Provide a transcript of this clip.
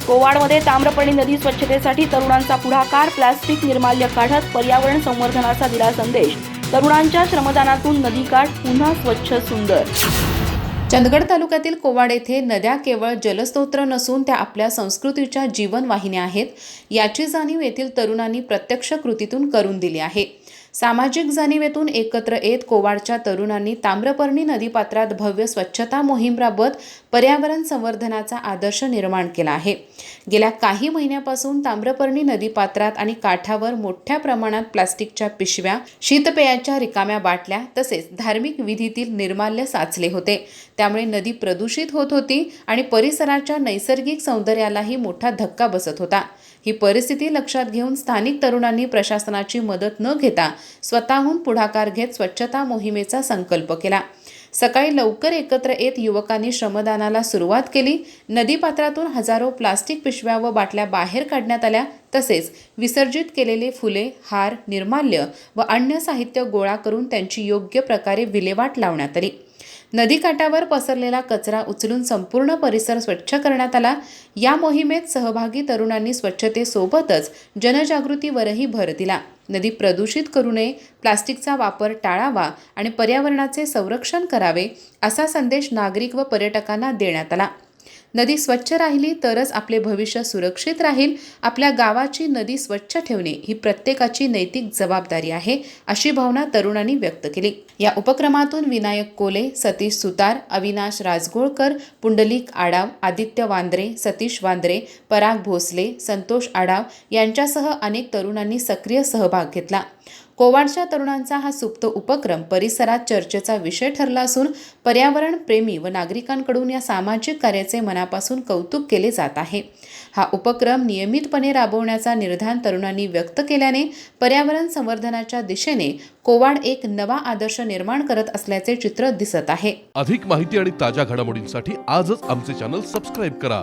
कोवाडमध्ये ताम्रपर्णी नदी स्वच्छतेसाठी तरुणांचा पुढाकार, प्लास्टिक निर्माल्य काढत पर्यावरण संवर्धनाचा दिला संदेश। तरुणांच्या श्रमदानातून नदीकाठ पुन्हा स्वच्छ सुंदर। चंदगड तालुक्यातील कोवाड येथे नद्या केवळ जलस्रोत नसून त्या आपल्या संस्कृतीच्या जीवनवाहिन्या आहेत, याची जाणीव येथील तरुणांनी प्रत्यक्ष कृतीतून करून दिली आहे। सामाजिक जाणीवेतून एकत्र येत कोवाडच्या तरुणांनी ताम्रपर्णी नदीपात्रात भव्य स्वच्छता मोहीम राबवत पर्यावरण संवर्धनाचा आदर्श निर्माण केला आहे। गेल्या काही महिन्यापासून ताम्रपर्णी नदीपात्रात आणि काठावर मोठ्या प्रमाणात प्लास्टिकच्या पिशव्या, शीतपेयाच्या रिकाम्या बाटल्या तसेच धार्मिक विधीतील निर्माल्य साचले होते। त्यामुळे नदी प्रदूषित होत होती आणि परिसराच्या नैसर्गिक सौंदर्यालाही मोठा धक्का बसत होता। ही परिस्थिती लक्षात घेऊन स्थानिक तरुणांनी प्रशासनाची मदत न घेता स्वतःहून पुढाकार घेत स्वच्छता मोहिमेचा संकल्प केला। सकाळी लवकर एकत्र येत युवकांनी श्रमदानाला सुरुवात केली। नदीपात्रातून हजारो प्लास्टिक पिशव्या व बाटल्या बाहेर काढण्यात आल्या। तसेच विसर्जित केलेले फुले, हार, निर्माल्य व अन्य साहित्य गोळा करून त्यांची योग्य प्रकारे विल्हेवाट लावण्यात आली। नदीकाठावर पसरलेला कचरा उचलून संपूर्ण परिसर स्वच्छ करण्यात आला। या मोहिमेत सहभागी तरुणांनी स्वच्छतेसोबतच जनजागृतीवरही भर दिला। नदी प्रदूषित करू नये, प्लास्टिकचा वापर टाळावा आणि पर्यावरणाचे संरक्षण करावे असा संदेश नागरिक व पर्यटकांना देण्यात आला। नदी स्वच्छ राहिली तरच आपले भविष्य सुरक्षित राहील। आपल्या गावाची नदी स्वच्छ ठेवणे ही प्रत्येकाची नैतिक जबाबदारी आहे, अशी भावना तरुणांनी व्यक्त केली। या उपक्रमातून विनायक कोले, सतीश सुतार, अविनाश राजगोळकर, पुंडलिक आडाव, आदित्य वांद्रे, सतीश वांद्रे, पराग भोसले, संतोष आडाव यांच्यासह अनेक तरुणांनी सक्रिय सहभाग घेतला। कोवाडच्या तरुणांचा हा सुप्त उपक्रम परिसरात चर्चेचा विषय ठरला असून पर्यावरण प्रेमी व नागरिकांकडून या सामाजिक कार्याचे मनापासून कौतुक केले जात आहे। हा उपक्रम नियमितपणे राबवण्याचा निर्धार तरुणांनी व्यक्त केल्याने पर्यावरण संवर्धनाच्या दिशेने कोवाड एक नवा आदर्श निर्माण करत असल्याचे चित्र दिसत आहे। अधिक माहिती आणि ताज्या घडामोडींसाठी आजच आमचे चॅनल सबस्क्राइब करा।